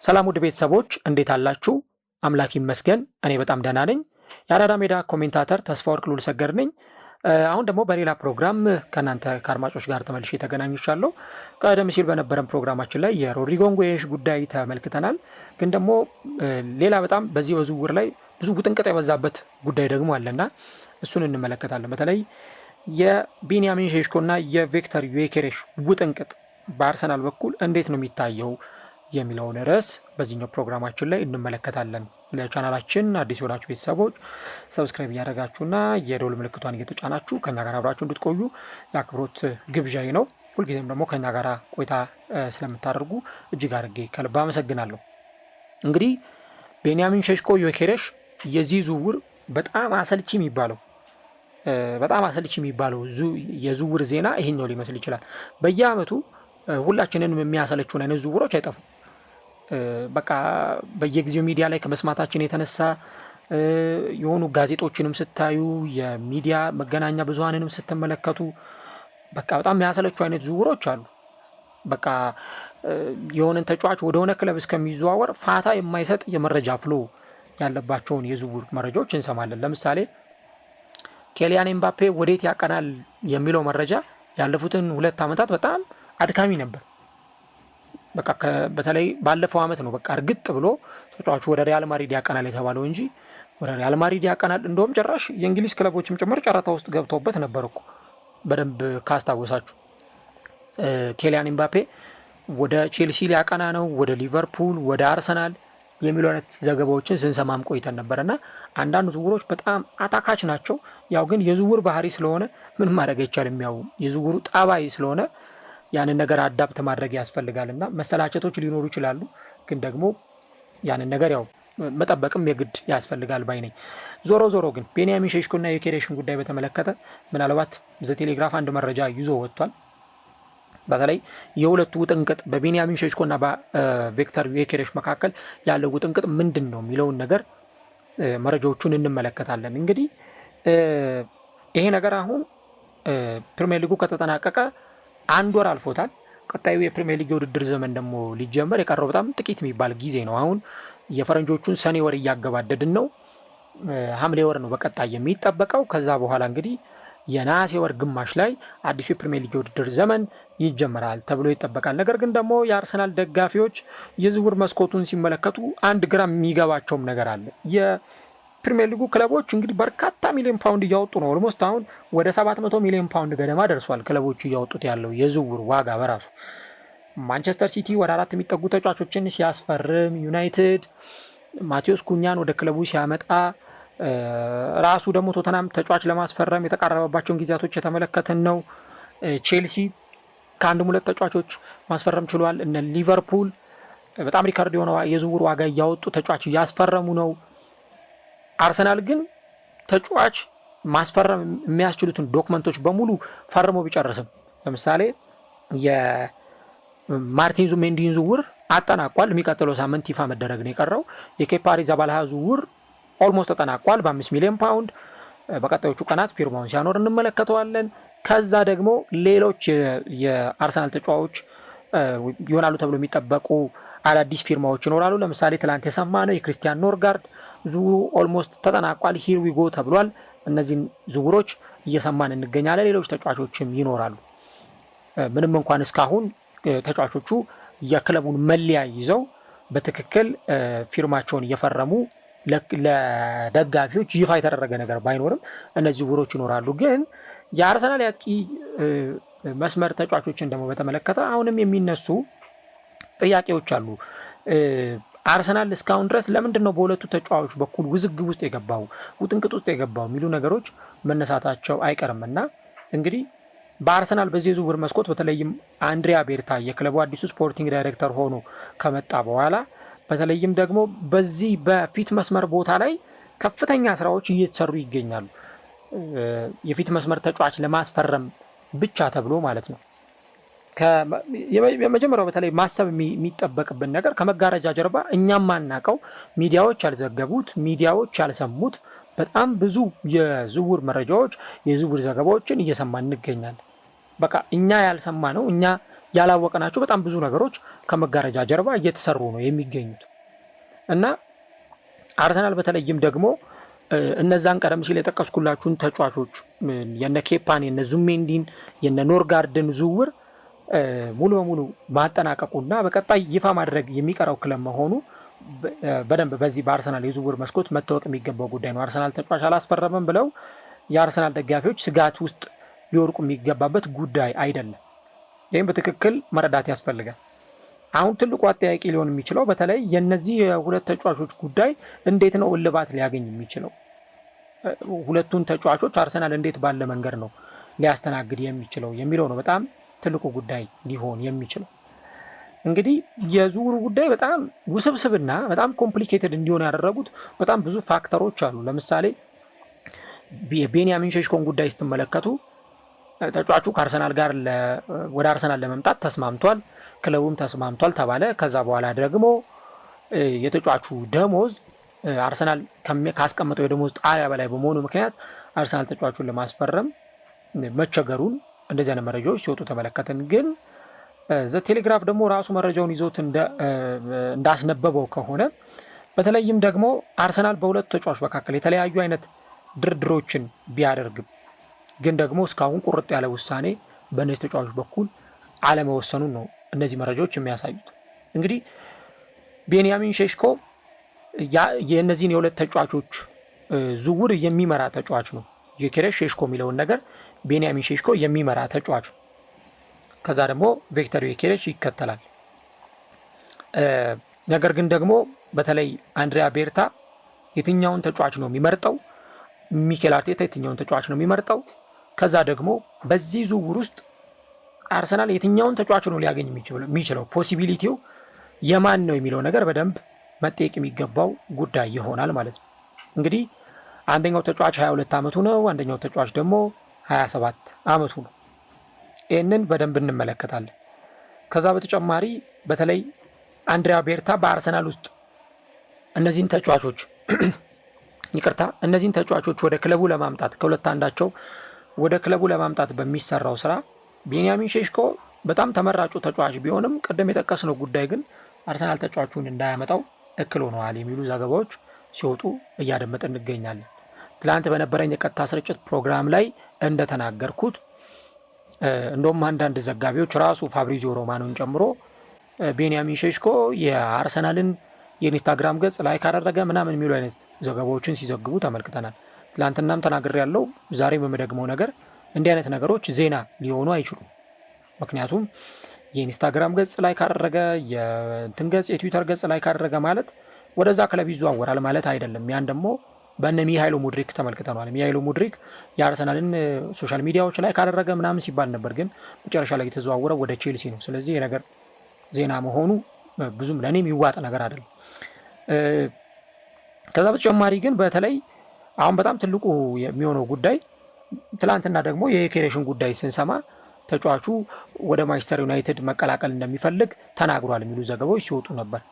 ሰላም ውድ ቤተሰቦች እንዴት አላችሁ? አምላክ ይመስገን እኔ በጣም ደህና ነኝ። የአራዳ ሜዳ ኮሜንታተር ተስፋወርቅ ሉልሰገድ ነኝ። አሁን ደግሞ በሌላ ፕሮግራም ከናንተ ከአድማጮች ጋር ተመልሼ ተገናኝቻለሁ። ቀደም ሲል በነበረን ፕሮግራማችን ላይ የሮድሪጎን ጎዬሽ ጉዳይ ተመልክተናል። ግን ደግሞ ሌላ በጣም በዚህ በዝውውር ላይ ብዙ ውጥንቅጥ የበዛበት ጉዳይ ደግሞ አለና እሱን እንመለከታለን። በተለይ የቤንያሚን ሼሽኮና የቪክተር ዩኬሬሽ ውጥንቅጥ በአርሰናል በኩል እንዴት ነው የሚታየው የሚለውን ርዕስ በዚህኛው ፕሮግራማችን ላይ እንመለከታለን። ለቻናላችን አዲስ የሆናችሁ ቤተሰቦች ሰብስክራይብ እያደረጋችሁና የደወል ምልክቷን እየተጫናችሁ ከኛ ጋር አብራችሁ እንድትቆዩ የአክብሮት ግብዣዬ ነው። ሁልጊዜም ደግሞ ከኛ ጋር ቆይታ ስለምታደርጉ እጅግ አድርጌ ከልብ አመሰግናለሁ። እንግዲህ ቤንያሚን ሼሽኮ ዩኬሬሽ የዚህ ዝውውር በጣም አሰልቺ የሚባለው የዝውውር ዜና ይሄኛው ሊመስል ይችላል። በየአመቱ ሁላችንንም የሚያሰለቹን አይነት ዝውውሮች አይጠፉም። በቃ በየጊዜው ሚዲያ ላይ ከመስማታችን የተነሳ የሆኑ ጋዜጦችንም ስታዩ የሚዲያ መገናኛ ብዙሃንንም ስትመለከቱ በቃ በጣም የሚያሰለቹ አይነት ዝውውሮች አሉ። በቃ የሆነን ተጫዋች ወደሆነ ክለብ እስከሚዘዋወር ፋታ የማይሰጥ የመረጃ ፍሎ ያለባቸውን የዝውውር መረጃዎች እንሰማለን። ለምሳሌ ኬሊያን ኤምባፔ ወዴት ያቀናል የሚለው መረጃ ያለፉትን 2 ዓመታት በጣም አድካሚ ነበር። በቃ በተለይ ባለፈው አመት ነው በቃ እርግጥ ብሎ ተጫዋቹ ወደ ሪያል ማድሪድ ያቀናል የተባለው እንጂ ወደ ሪያል ማድሪድ ያቀናል እንደውም ጭራሽ የእንግሊዝ ክለቦችም ጭምር ጨረታ ውስጥ ገብተውበት ነበር እኮ በደንብ ካስታወሳችሁ። ኬሊያን ኤምባፔ ወደ ቼልሲ ሊያቀና ነው፣ ወደ ሊቨርፑል፣ ወደ አርሰናል የሚሉ አይነት ዘገባዎችን ስንሰማም ቆይተን ነበርና አንዳንድ ዝውውሮች በጣም አታካች ናቸው። ያው ግን የዝውውር ባህሪ ስለሆነ ምንም ማድረግ አይቻልም። ያው የዝውውሩ ጠባይ ስለሆነ ያንን ነገር አዳፕት ማድረግ ያስፈልጋልና መሰላቸቶች ሊኖሩ ይችላሉ። ግን ደግሞ ያንን ነገር ያው መጠበቅም የግድ ያስፈልጋል ባይ ነኝ። ዞሮ ግን ቤንያሚን ሼሽኮና ዩኬሬሽን ጉዳይ በተመለከተ ምናልባት ዘ ቴሌግራፍ አንድ መረጃ ይዞ ወጥቷል። በተለይ የሁለቱ ውጥንቅጥ በቤንያሚን ሼሽኮና በቪክተር ዩኬሬሽ መካከል ያለው ውጥንቅጥ ምንድን ነው የሚለውን ነገር መረጃዎቹን እንመለከታለን። እንግዲህ ይሄ ነገር አሁን ፕሪሚየር ሊጉ ከተጠናቀቀ 1 ወር አልፎታል። ቀጣዩ የፕሪሚየር ሊግ ውድድር ዘመን ደግሞ ሊጀመር የቀረው በጣም ጥቂት የሚባል ጊዜ ነው። አሁን የፈረንጆቹን ሰኔ ወር እያገባደድን ነው። ሐምሌ ወር ነው በቀጣይ የሚጠበቀው። ከዛ በኋላ እንግዲህ የነሐሴ ወር ግማሽ ላይ አዲሱ የፕሪሚየር ሊግ ውድድር ዘመን ይጀመራል ተብሎ ይጠበቃል። ነገር ግን ደግሞ የአርሰናል ደጋፊዎች የዝውውር መስኮቱን ሲመለከቱ አንድ ግራ የሚገባቸውም ነገር አለ። የፕሪሚየር ሊጉ ክለቦች እንግዲህ በርካታ ሚሊዮን ፓውንድ እያወጡ ነው። ኦልሞስት አሁን ወደ 700 ሚሊዮን ፓውንድ ገደማ ደርሷል ክለቦቹ እያወጡት ያለው የዝውውር ዋጋ በራሱ። ማንቸስተር ሲቲ ወደ 4 የሚጠጉ ተጫዋቾችን ሲያስፈርም፣ ዩናይትድ ማቴዎስ ኩኛን ወደ ክለቡ ሲያመጣ፣ ራሱ ደግሞ ቶተናም ተጫዋች ለማስፈረም የተቃረበባቸውን ጊዜያቶች የተመለከትን ነው። ቼልሲ ከአንድም 2 ተጫዋቾች ማስፈረም ችሏል። እነ ሊቨርፑል በጣም ሪካርድ የሆነ የዝውውር ዋጋ እያወጡ ተጫዋች እያስፈረሙ ነው። አርሰናል ግን ተጫዋች ማስፈረም የሚያስችሉትን ዶክመንቶች በሙሉ ፈርሞ ቢጨርስም ለምሳሌ የማርቲን ዙቢሜንዲን ዝውውር አጠናቋል። የሚቀጥለው ሳምንት ይፋ መደረግ ነው የቀረው። የኬፓ አሪዛባላጋ ዝውውር ኦልሞስት ተጠናቋል በ5 ሚሊዮን ፓውንድ። በቀጣዮቹ ቀናት ፊርማውን ሲያኖር እንመለከተዋለን። ከዛ ደግሞ ሌሎች የአርሰናል ተጫዋቾች ይሆናሉ ተብሎ የሚጠበቁ አዳዲስ ፊርማዎች ይኖራሉ። ለምሳሌ ትላንት የሰማነው የክሪስቲያን ኖርጋርድ ዝውውሩ ኦልሞስት ተጠናቋል፣ ሂር ዊ ጎ ተብሏል። እነዚህን ዝውውሮች እየሰማን እንገኛለን። ሌሎች ተጫዋቾችም ይኖራሉ። ምንም እንኳን እስካሁን ተጫዋቾቹ የክለቡን መለያ ይዘው በትክክል ፊርማቸውን እየፈረሙ ለደጋፊዎች ይፋ የተደረገ ነገር ባይኖርም እነዚህ ዝውውሮች ይኖራሉ። ግን የአርሰናል ያጥቂ መስመር ተጫዋቾችን ደግሞ በተመለከተ አሁንም የሚነሱ ጥያቄዎች አሉ። አርሰናል እስካሁን ድረስ ለምንድን ነው በሁለቱ ተጫዋቾች በኩል ውዝግብ ውስጥ የገባው ውጥንቅጥ ውስጥ የገባው የሚሉ ነገሮች መነሳታቸው አይቀርምና እንግዲህ በአርሰናል በዚህ ዝውውር መስኮት በተለይም አንድሪያ ቤርታ የክለቡ አዲሱ ስፖርቲንግ ዳይሬክተር ሆኖ ከመጣ በኋላ በተለይም ደግሞ በዚህ በፊት መስመር ቦታ ላይ ከፍተኛ ስራዎች እየተሰሩ ይገኛሉ። የፊት መስመር ተጫዋች ለማስፈረም ብቻ ተብሎ ማለት ነው። የመጀመሪያው በተለይ ማሰብ የሚጠበቅብን ነገር ከመጋረጃ ጀርባ እኛም ማናቀው ሚዲያዎች ያልዘገቡት ሚዲያዎች ያልሰሙት በጣም ብዙ የዝውውር መረጃዎች የዝውውር ዘገባዎችን እየሰማን እንገኛለን። በቃ እኛ ያልሰማ ነው እኛ ያላወቀናቸው በጣም ብዙ ነገሮች ከመጋረጃ ጀርባ እየተሰሩ ነው የሚገኙት እና አርሰናል በተለይም ደግሞ እነዛን ቀደም ሲል የጠቀስኩላችሁን ተጫዋቾች የነ ኬፓን የነ ዙሜንዲን የነ ኖርጋርድን ዝውውር ሙሉ በሙሉ ማጠናቀቁና በቀጣይ ይፋ ማድረግ የሚቀረው ክለብ መሆኑ በደንብ በዚህ በአርሰናል የዝውውር መስኮት መታወቅ የሚገባው ጉዳይ ነው። አርሰናል ተጫዋች አላስፈረመም ብለው የአርሰናል ደጋፊዎች ስጋት ውስጥ ሊወርቁ የሚገባበት ጉዳይ አይደለም። ይህም በትክክል መረዳት ያስፈልጋል። አሁን ትልቁ አጠያቂ ሊሆን የሚችለው በተለይ የነዚህ የሁለት ተጫዋቾች ጉዳይ እንዴት ነው እልባት ሊያገኝ የሚችለው? ሁለቱን ተጫዋቾች አርሰናል እንዴት ባለ መንገድ ነው ሊያስተናግድ የሚችለው የሚለው ነው በጣም ትልቁ ጉዳይ ሊሆን የሚችለው። እንግዲህ የዝውውሩ ጉዳይ በጣም ውስብስብና በጣም ኮምፕሊኬትድ እንዲሆን ያደረጉት በጣም ብዙ ፋክተሮች አሉ። ለምሳሌ የቤንያሚን ሼሽኮን ጉዳይ ስትመለከቱ ተጫዋቹ ከአርሰናል ጋር ወደ አርሰናል ለመምጣት ተስማምቷል፣ ክለቡም ተስማምቷል ተባለ። ከዛ በኋላ ደግሞ የተጫዋቹ ደሞዝ አርሰናል ካስቀመጠው የደሞዝ ጣሪያ በላይ በመሆኑ ምክንያት አርሰናል ተጫዋቹን ለማስፈረም መቸገሩን እንደዚህ አይነት መረጃዎች ሲወጡ ተመለከትን። ግን ዘ ቴሌግራፍ ደግሞ ራሱ መረጃውን ይዞት እንዳስነበበው ከሆነ በተለይም ደግሞ አርሰናል በሁለቱ ተጫዋች መካከል የተለያዩ አይነት ድርድሮችን ቢያደርግም ግን ደግሞ እስካሁን ቁርጥ ያለ ውሳኔ በእነዚህ ተጫዋቾች በኩል አለመወሰኑን ነው እነዚህ መረጃዎች የሚያሳዩት። እንግዲህ ቤንያሚን ሼሽኮ የእነዚህን የሁለት ተጫዋቾች ዝውውር የሚመራ ተጫዋች ነው። ዩኬሬሽ ሼሽኮ የሚለውን ነገር ቤንያሚን ሼሽኮ የሚመራ ተጫዋች ነው። ከዛ ደግሞ ቪክተር ዩኬሬሽ ይከተላል። ነገር ግን ደግሞ በተለይ አንድሪያ ቤርታ የትኛውን ተጫዋች ነው የሚመርጠው? ሚኬል አርቴታ የትኛውን ተጫዋች ነው የሚመርጠው? ከዛ ደግሞ በዚህ ዝውውር ውስጥ አርሰናል የትኛውን ተጫዋች ነው ሊያገኝ የሚችለው? ፖሲቢሊቲው የማን ነው የሚለው ነገር በደንብ መጠየቅ የሚገባው ጉዳይ ይሆናል ማለት ነው። እንግዲህ አንደኛው ተጫዋች 22 ዓመቱ ነው፣ አንደኛው ተጫዋች ደግሞ 27 ዓመቱ ነው። ይህንን በደንብ እንመለከታለን። ከዛ በተጨማሪ በተለይ አንድሪያ ቤርታ በአርሰናል ውስጥ እነዚህን ተጫዋቾች እነዚህን ተጫዋቾች ወደ ክለቡ ለማምጣት ከሁለት አንዳቸው ወደ ክለቡ ለማምጣት በሚሰራው ስራ ቤንያሚን ሼሽኮ በጣም ተመራጩ ተጫዋች ቢሆንም ቅድም የጠቀስነው ጉዳይ ግን አርሰናል ተጫዋቹን እንዳያመጣው እክል ሆነዋል የሚሉ ዘገባዎች ሲወጡ እያደመጥ እንገኛለን። ትላንት በነበረኝ የቀጥታ ስርጭት ፕሮግራም ላይ እንደተናገርኩት እንደውም አንዳንድ ዘጋቢዎች ራሱ ፋብሪዚዮ ሮማኖን ጨምሮ ቤንያሚን ሼሽኮ የአርሰናልን የኢንስታግራም ገጽ ላይ ካደረገ ምናምን የሚሉ አይነት ዘገባዎችን ሲዘግቡ ተመልክተናል። ትላንትናም ተናግሬ ያለው ዛሬ በመደግመው ነገር እንዲህ አይነት ነገሮች ዜና ሊሆኑ አይችሉም። ምክንያቱም የኢንስታግራም ገጽ ላይ ካደረገ የእንትን ገጽ የትዊተር ገጽ ላይ ካደረገ ማለት ወደዛ ክለብ ይዘዋወራል ማለት አይደለም። ያን ደግሞ በእነ ሚሃይሎ ሙድሪክ ተመልክተናል። ሚሃይሎ ሙድሪክ የአርሰናልን ሶሻል ሚዲያዎች ላይ ካደረገ ምናምን ሲባል ነበር፣ ግን መጨረሻ ላይ የተዘዋወረው ወደ ቼልሲ ነው። ስለዚህ የነገር ዜና መሆኑ ብዙም ለእኔ የሚዋጥ ነገር አይደለም። ከዛ በተጨማሪ ግን በተለይ አሁን በጣም ትልቁ የሚሆነው ጉዳይ ትላንትና ደግሞ የዩኬሬሽን ጉዳይ ስንሰማ ተጫዋቹ ወደ ማንቸስተር ዩናይትድ መቀላቀል እንደሚፈልግ ተናግሯል የሚሉ ዘገባዎች ሲወጡ ነበር።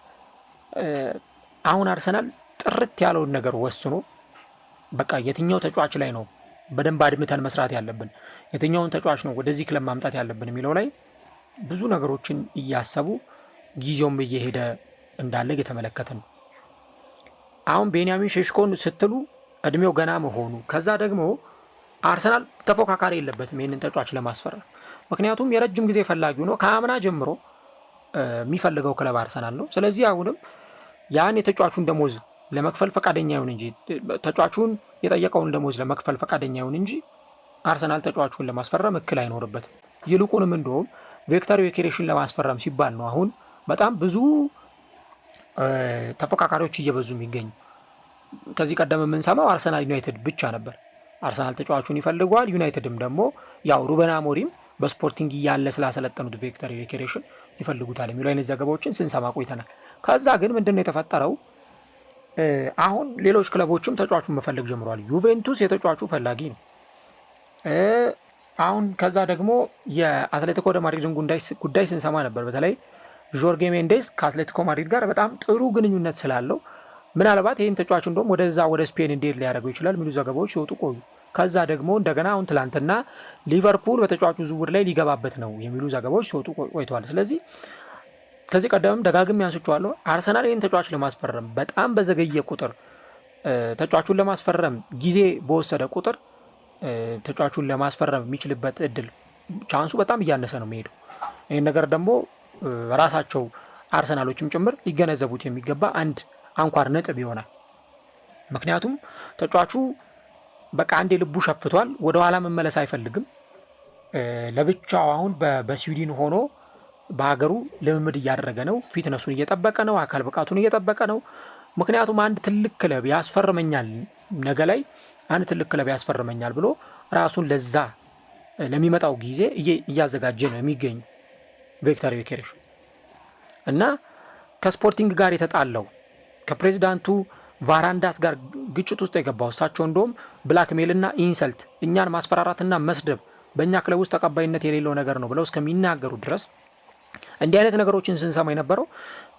አሁን አርሰናል ጥርት ያለውን ነገር ወስኖ በቃ የትኛው ተጫዋች ላይ ነው በደንብ አድምተን መስራት ያለብን፣ የትኛውን ተጫዋች ነው ወደዚህ ክለብ ማምጣት ያለብን የሚለው ላይ ብዙ ነገሮችን እያሰቡ ጊዜውም እየሄደ እንዳለ እየተመለከትን ነው። አሁን ቤንያሚን ሼሽኮን ስትሉ እድሜው ገና መሆኑ፣ ከዛ ደግሞ አርሰናል ተፎካካሪ የለበትም ይህንን ተጫዋች ለማስፈረም። ምክንያቱም የረጅም ጊዜ ፈላጊው ነው። ከአምና ጀምሮ የሚፈልገው ክለብ አርሰናል ነው። ስለዚህ አሁንም ያን የተጫዋቹን ደሞዝ ለመክፈል ፈቃደኛ ይሁን እንጂ ተጫዋቹን የጠየቀውን ደሞዝ ለመክፈል ፈቃደኛ ይሁን እንጂ አርሰናል ተጫዋቹን ለማስፈረም እክል አይኖርበትም። ይልቁንም እንደውም ቪክተር ዩኬሬሽን ለማስፈረም ሲባል ነው አሁን በጣም ብዙ ተፎካካሪዎች እየበዙ የሚገኙ። ከዚህ ቀደም የምንሰማው አርሰናል ዩናይትድ ብቻ ነበር። አርሰናል ተጫዋቹን ይፈልገዋል፣ ዩናይትድም ደግሞ ያው ሩበን አሞሪም በስፖርቲንግ እያለ ስላሰለጠኑት ቪክተር ዩኬሬሽን ይፈልጉታል የሚሉ አይነት ዘገባዎችን ስንሰማ ቆይተናል። ከዛ ግን ምንድነው የተፈጠረው? አሁን ሌሎች ክለቦችም ተጫዋቹን መፈለግ ጀምረዋል። ዩቬንቱስ የተጫዋቹ ፈላጊ ነው። አሁን ከዛ ደግሞ የአትሌቲኮ ደ ማድሪድን ጉዳይ ስንሰማ ነበር። በተለይ ጆርጌ ሜንዴስ ከአትሌቲኮ ማድሪድ ጋር በጣም ጥሩ ግንኙነት ስላለው ምናልባት ይህን ተጫዋች እንደውም ወደ ስፔን እንዲሄድ ሊያደርገው ይችላል የሚሉ ዘገባዎች ሲወጡ ቆዩ። ከዛ ደግሞ እንደገና አሁን ትላንትና ሊቨርፑል በተጫዋቹ ዝውውር ላይ ሊገባበት ነው የሚሉ ዘገባዎች ሲወጡ ቆይተዋል። ስለዚህ ከዚህ ቀደምም ደጋግሜ አንስቼዋለሁ። አርሰናል ይህን ተጫዋች ለማስፈረም በጣም በዘገየ ቁጥር ተጫዋቹን ለማስፈረም ጊዜ በወሰደ ቁጥር ተጫዋቹን ለማስፈረም የሚችልበት እድል ቻንሱ በጣም እያነሰ ነው የሚሄደው። ይህን ነገር ደግሞ ራሳቸው አርሰናሎችም ጭምር ሊገነዘቡት የሚገባ አንድ አንኳር ነጥብ ይሆናል። ምክንያቱም ተጫዋቹ በቃ አንዴ ልቡ ሸፍቷል፣ ወደ ኋላ መመለስ አይፈልግም። ለብቻው አሁን በስዊድን ሆኖ በሀገሩ ልምምድ እያደረገ ነው፣ ፊትነሱን እየጠበቀ ነው፣ አካል ብቃቱን እየጠበቀ ነው። ምክንያቱም አንድ ትልቅ ክለብ ያስፈርመኛል፣ ነገ ላይ አንድ ትልቅ ክለብ ያስፈርመኛል ብሎ ራሱን ለዛ ለሚመጣው ጊዜ እያዘጋጀ ነው የሚገኝ ቪክተር ዮኬሬሽ እና ከስፖርቲንግ ጋር የተጣለው ከፕሬዚዳንቱ ቫራንዳስ ጋር ግጭት ውስጥ የገባው እሳቸው እንደውም ብላክሜልና ኢንሰልት እኛን ማስፈራራትና መስደብ በእኛ ክለብ ውስጥ ተቀባይነት የሌለው ነገር ነው ብለው እስከሚናገሩ ድረስ እንዲህ አይነት ነገሮችን ስንሰማ የነበረው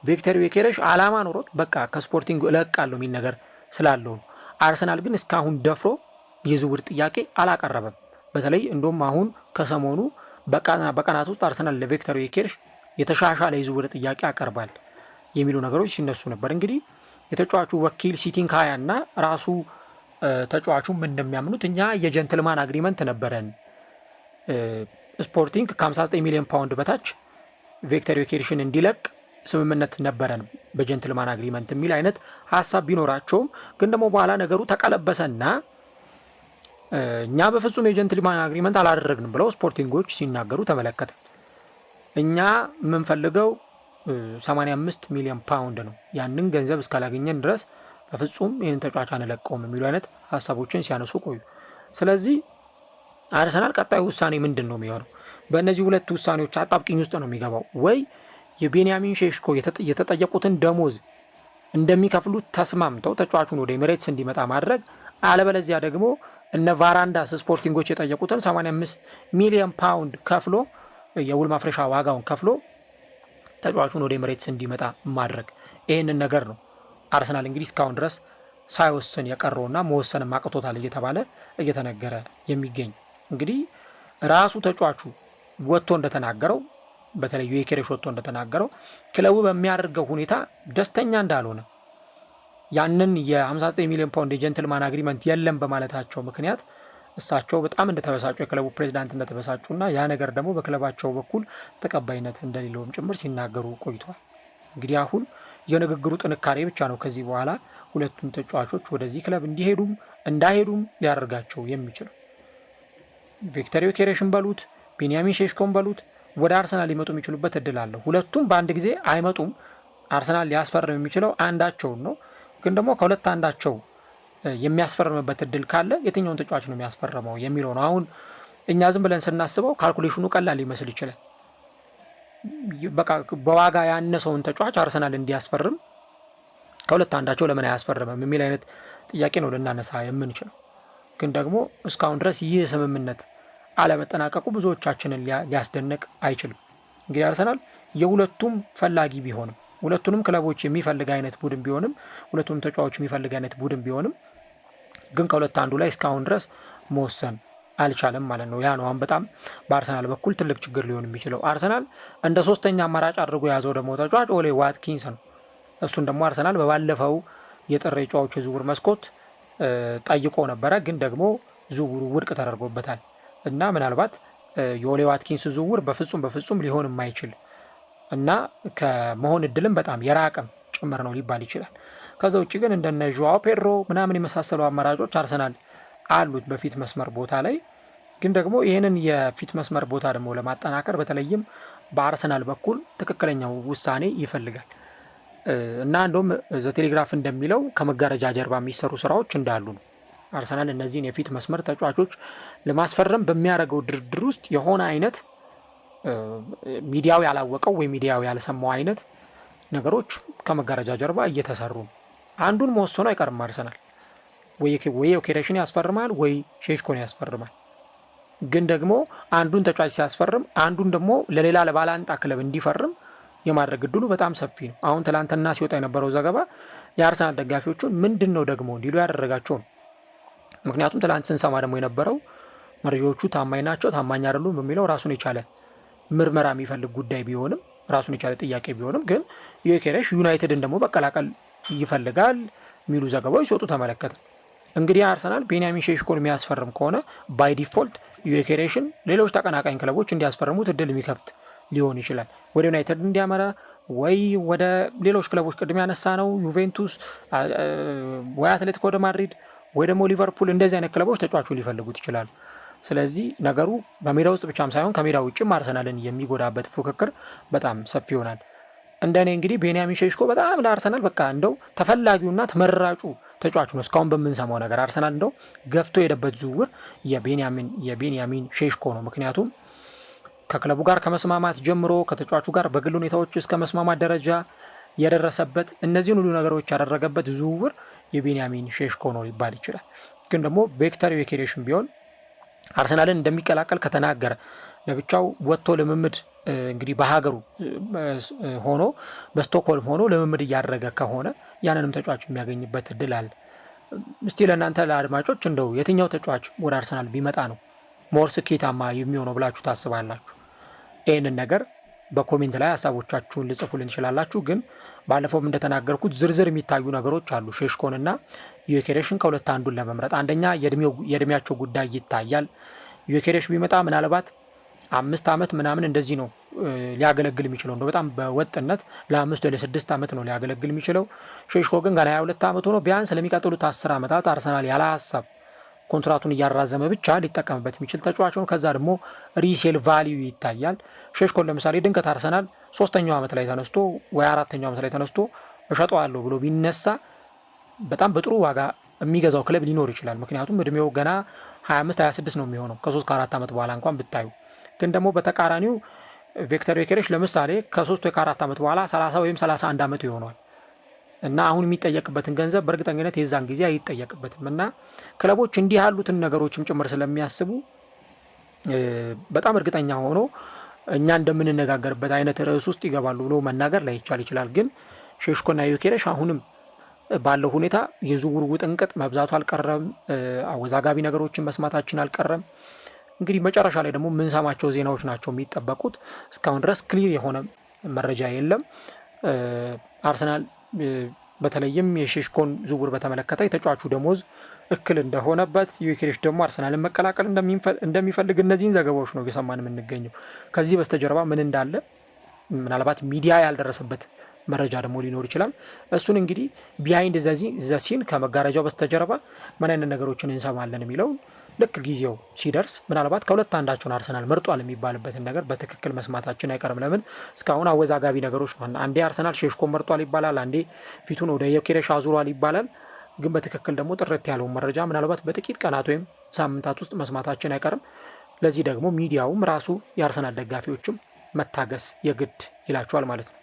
ቪክተር ዮኬሬሽ አላማ ኖሮት በቃ ከስፖርቲንግ እለቃለሁ የሚል ነገር ስላለው ነው። አርሰናል ግን እስካሁን ደፍሮ የዝውውር ጥያቄ አላቀረበም። በተለይ እንደውም አሁን ከሰሞኑ በቀናት ውስጥ አርሰናል ለቪክተር ዮኬሬሽ የተሻሻለ የዝውውር ጥያቄ ያቀርባል የሚሉ ነገሮች ሲነሱ ነበር። እንግዲህ የተጫዋቹ ወኪል ሲቲንካያ እና ራሱ ተጫዋቹም እንደሚያምኑት እኛ የጀንትልማን አግሪመንት ነበረን፣ ስፖርቲንግ ከ59 ሚሊዮን ፓውንድ በታች ቪክተር ዮኬሬሽን እንዲለቅ ስምምነት ነበረን በጀንትልማን አግሪመንት የሚል አይነት ሀሳብ ቢኖራቸውም ግን ደግሞ በኋላ ነገሩ ተቀለበሰና እኛ በፍጹም የጀንትልማን አግሪመንት አላደረግንም ብለው ስፖርቲንጎች ሲናገሩ ተመለከተ። እኛ የምንፈልገው 85 ሚሊዮን ፓውንድ ነው፣ ያንን ገንዘብ እስካላገኘን ድረስ በፍጹም ይህን ተጫዋች አንለቀውም የሚሉ አይነት ሀሳቦችን ሲያነሱ ቆዩ። ስለዚህ አርሰናል ቀጣዩ ውሳኔ ምንድን ነው የሚሆነው? በእነዚህ ሁለት ውሳኔዎች አጣብቂኝ ውስጥ ነው የሚገባው። ወይ የቤንያሚን ሼሽኮ የተጠየቁትን ደሞዝ እንደሚከፍሉት ተስማምተው ተጫዋቹን ወደ ኤሚሬትስ እንዲመጣ ማድረግ፣ አለበለዚያ ደግሞ እነ ቫራንዳስ ስፖርቲንጎች የጠየቁትን 85 ሚሊዮን ፓውንድ ከፍሎ የውል ማፍረሻ ዋጋውን ከፍሎ ተጫዋቹን ወደ ኤሚሬትስ እንዲመጣ ማድረግ። ይህንን ነገር ነው አርሰናል እንግዲህ እስካሁን ድረስ ሳይወስን የቀረውና መወሰንም አቅቶታል እየተባለ እየተነገረ የሚገኝ። እንግዲህ ራሱ ተጫዋቹ ወጥቶ እንደተናገረው፣ በተለይ ዮኬሬሽ ወጥቶ እንደተናገረው ክለቡ በሚያደርገው ሁኔታ ደስተኛ እንዳልሆነ፣ ያንን የ59 ሚሊዮን ፓውንድ የጀንትልማን አግሪመንት የለም በማለታቸው ምክንያት እሳቸው በጣም እንደተበሳጩ፣ የክለቡ ፕሬዚዳንት እንደተበሳጩና ያ ነገር ደግሞ በክለባቸው በኩል ተቀባይነት እንደሌለውም ጭምር ሲናገሩ ቆይቷል። እንግዲህ አሁን የንግግሩ ጥንካሬ ብቻ ነው ከዚህ በኋላ ሁለቱም ተጫዋቾች ወደዚህ ክለብ እንዲሄዱም እንዳይሄዱም ሊያደርጋቸው የሚችለው። ቪክተር ዮኬሬሽን በሉት ቤንያሚን ሼሽኮን በሉት ወደ አርሰናል ሊመጡ የሚችሉበት እድል አለው። ሁለቱም በአንድ ጊዜ አይመጡም። አርሰናል ሊያስፈርም የሚችለው አንዳቸውን ነው። ግን ደግሞ ከሁለት አንዳቸው የሚያስፈርምበት እድል ካለ የትኛውን ተጫዋች ነው የሚያስፈርመው የሚለው ነው። አሁን እኛ ዝም ብለን ስናስበው ካልኩሌሽኑ ቀላል ሊመስል ይችላል። በቃ በዋጋ ያነሰውን ተጫዋች አርሰናል እንዲያስፈርም ከሁለት አንዳቸው ለምን አያስፈርምም የሚል አይነት ጥያቄ ነው ልናነሳ የምንችለው። ግን ደግሞ እስካሁን ድረስ ይህ ስምምነት አለመጠናቀቁ ብዙዎቻችንን ሊያስደንቅ አይችልም። እንግዲህ አርሰናል የሁለቱም ፈላጊ ቢሆንም፣ ሁለቱንም ክለቦች የሚፈልግ አይነት ቡድን ቢሆንም፣ ሁለቱንም ተጫዋቾች የሚፈልግ አይነት ቡድን ቢሆንም ግን ከሁለት አንዱ ላይ እስካሁን ድረስ መወሰን አልቻለም ማለት ነው። ያ ነው አሁን በጣም በአርሰናል በኩል ትልቅ ችግር ሊሆን የሚችለው። አርሰናል እንደ ሶስተኛ አማራጭ አድርጎ የያዘው ደግሞ ተጫዋች ኦሌ ዋትኪንስ ነው። እሱን ደግሞ አርሰናል በባለፈው የጥር ጨዋታዎች የዝውውር መስኮት ጠይቆ ነበረ፣ ግን ደግሞ ዝውውሩ ውድቅ ተደርጎበታል እና ምናልባት የኦሌ ዋትኪንስ ዝውውር በፍጹም ሊሆን የማይችል እና ከመሆን እድልም በጣም የራቀም ጭምር ነው ሊባል ይችላል። ከዛ ውጭ ግን እንደነ ዡዋው ፔድሮ ምናምን የመሳሰሉ አማራጮች አርሰናል አሉት በፊት መስመር ቦታ ላይ። ግን ደግሞ ይህንን የፊት መስመር ቦታ ደግሞ ለማጠናከር በተለይም በአርሰናል በኩል ትክክለኛው ውሳኔ ይፈልጋል እና እንደውም ዘቴሌግራፍ እንደሚለው ከመጋረጃ ጀርባ የሚሰሩ ስራዎች እንዳሉ ነው። አርሰናል እነዚህን የፊት መስመር ተጫዋቾች ለማስፈረም በሚያደርገው ድርድር ውስጥ የሆነ አይነት ሚዲያው ያላወቀው ወይ ሚዲያው ያልሰማው አይነት ነገሮች ከመጋረጃ ጀርባ እየተሰሩ ነው። አንዱን መወሰኑ አይቀርም አርሰናል ወይ ዮኬሬሽን ያስፈርማል ወይ ሼሽኮን ያስፈርማል። ግን ደግሞ አንዱን ተጫዋች ሲያስፈርም አንዱን ደግሞ ለሌላ ለባላንጣ ክለብ እንዲፈርም የማድረግ እድሉ በጣም ሰፊ ነው። አሁን ትላንትና ሲወጣ የነበረው ዘገባ የአርሰናል ደጋፊዎቹን ምንድን ነው ደግሞ እንዲሉ ያደረጋቸው ነው። ምክንያቱም ትላንት ስንሰማ ደግሞ የነበረው መረጃዎቹ ታማኝ ናቸው ታማኝ አይደሉም በሚለው ራሱን የቻለ ምርመራ የሚፈልግ ጉዳይ ቢሆንም ራሱን የቻለ ጥያቄ ቢሆንም ግን ዩኬሬሽ ዩናይትድን ደግሞ በቀላቀል ይፈልጋል የሚሉ ዘገባዎች ሲወጡ ተመለከተ። እንግዲህ አርሰናል ቤንያሚን ሼሽኮን የሚያስፈርም ከሆነ ባይ ዲፎልት ዩኬሬሽን ሌሎች ተቀናቃኝ ክለቦች እንዲያስፈርሙት እድል የሚከፍት ሊሆን ይችላል። ወደ ዩናይትድ እንዲያመራ ወይ ወደ ሌሎች ክለቦች ቅድም ያነሳ ነው ዩቬንቱስ ወይ አትሌቲኮ ደ ማድሪድ ወይ ደግሞ ሊቨርፑል እንደዚህ አይነት ክለቦች ተጫዋቹ ሊፈልጉት ይችላሉ። ስለዚህ ነገሩ በሜዳ ውስጥ ብቻም ሳይሆን ከሜዳ ውጭም አርሰናልን የሚጎዳበት ፉክክር በጣም ሰፊ ይሆናል። እንደኔ እንግዲህ ቤንያሚን ሼሽኮ በጣም ለአርሰናል በቃ እንደው ተፈላጊውና ተመራጩ ተጫዋቹ ነው። እስካሁን በምንሰማው ነገር አርሰናል እንደው ገፍቶ የሄደበት ዝውውር የቤንያሚን ሼሽኮ ነው። ምክንያቱም ከክለቡ ጋር ከመስማማት ጀምሮ ከተጫዋቹ ጋር በግል ሁኔታዎች እስከ መስማማት ደረጃ የደረሰበት እነዚህን ሁሉ ነገሮች ያደረገበት ዝውውር የቤንያሚን ሼሽኮ ነው ሊባል ይችላል። ግን ደግሞ ቪክተር ዮኬሬሽም ቢሆን አርሰናልን እንደሚቀላቀል ከተናገረ ለብቻው ወጥቶ ልምምድ እንግዲህ በሀገሩ ሆኖ በስቶክሆልም ሆኖ ልምምድ እያደረገ ከሆነ ያንንም ተጫዋች የሚያገኝበት እድል አለ። እስቲ ለእናንተ ለአድማጮች እንደው የትኛው ተጫዋች ወደ አርሰናል ቢመጣ ነው ሞር ስኬታማ የሚሆነው ብላችሁ ታስባላችሁ? ይህንን ነገር በኮሜንት ላይ ሀሳቦቻችሁን ልጽፉልን ትችላላችሁ። ግን ባለፈውም እንደተናገርኩት ዝርዝር የሚታዩ ነገሮች አሉ። ሼሽኮንና ዩኬሬሽን ከሁለት አንዱን ለመምረጥ አንደኛ የእድሜያቸው ጉዳይ ይታያል። ዩኬሬሽ ቢመጣ ምናልባት 5 ዓመት ምናምን እንደዚህ ነው ሊያገለግል የሚችለው እንደው በጣም በወጥነት ለ5 ወይ ለ6 ዓመት ነው ሊያገለግል የሚችለው። ሼሽኮ ግን ገና 22 ዓመት ሆኖ ቢያንስ ለሚቀጥሉት 10 ዓመታት አርሰናል ያለ ሀሳብ ኮንትራቱን እያራዘመ ብቻ ሊጠቀምበት የሚችል ተጫዋች ነው። ከዛ ደግሞ ሪሴል ቫሊዩ ይታያል። ሼሽኮን ለምሳሌ ድንገት አርሰናል 3ኛው ዓመት ላይ ተነስቶ ወይ 4ኛው ዓመት ላይ ተነስቶ እሸጠዋለሁ ብሎ ቢነሳ በጣም በጥሩ ዋጋ የሚገዛው ክለብ ሊኖር ይችላል። ምክንያቱም እድሜው ገና 25-26 ነው የሚሆነው ከ3 ከ4 ዓመት በኋላ እንኳን ብታዩ። ግን ደግሞ በተቃራኒው ቪክተር ዮኬሬሽ ለምሳሌ ከ3 ወይ ከ4 ዓመት በኋላ 30 ወይም 31 ዓመቱ ይሆናል እና አሁን የሚጠየቅበትን ገንዘብ በእርግጠኝነት የዛን ጊዜ አይጠየቅበትም። እና ክለቦች እንዲህ ያሉትን ነገሮችም ጭምር ስለሚያስቡ በጣም እርግጠኛ ሆኖ እኛ እንደምንነጋገርበት አይነት ርዕስ ውስጥ ይገባሉ ብሎ መናገር ላይቻል ይችላል። ግን ሼሽኮና ዩኬሬሽ አሁንም ባለው ሁኔታ የዝውውሩ ውጥንቅጥ መብዛቱ አልቀረም። አወዛጋቢ ነገሮችን መስማታችን አልቀረም። እንግዲህ መጨረሻ ላይ ደግሞ የምንሰማቸው ዜናዎች ናቸው የሚጠበቁት። እስካሁን ድረስ ክሊር የሆነ መረጃ የለም። አርሰናል በተለይም የሼሽኮን ዝውውር በተመለከተ የተጫዋቹ ደሞዝ እክል እንደሆነበት ዩኬሬሽ ደግሞ አርሰናልን መቀላቀል እንደሚፈልግ እነዚህን ዘገባዎች ነው እየሰማን የምንገኘው። ከዚህ በስተጀርባ ምን እንዳለ ምናልባት ሚዲያ ያልደረሰበት መረጃ ደግሞ ሊኖር ይችላል። እሱን እንግዲህ ቢሃይንድ ዘ ሲን ከመጋረጃው በስተጀርባ ምን አይነት ነገሮችን እንሰማለን የሚለው ልክ ጊዜው ሲደርስ ምናልባት ከሁለት አንዳቸውን አርሰናል መርጧል የሚባልበትን ነገር በትክክል መስማታችን አይቀርም። ለምን እስካሁን አወዛጋቢ ነገሮች ነው። አንዴ አርሰናል ሼሽኮን መርጧል ይባላል፣ አንዴ ፊቱን ወደ ዮኬሬሽ አዙሯል ይባላል። ግን በትክክል ደግሞ ጥርት ያለውን መረጃ ምናልባት በጥቂት ቀናት ወይም ሳምንታት ውስጥ መስማታችን አይቀርም። ለዚህ ደግሞ ሚዲያውም ራሱ የአርሰናል ደጋፊዎችም መታገስ የግድ ይላቸዋል ማለት ነው።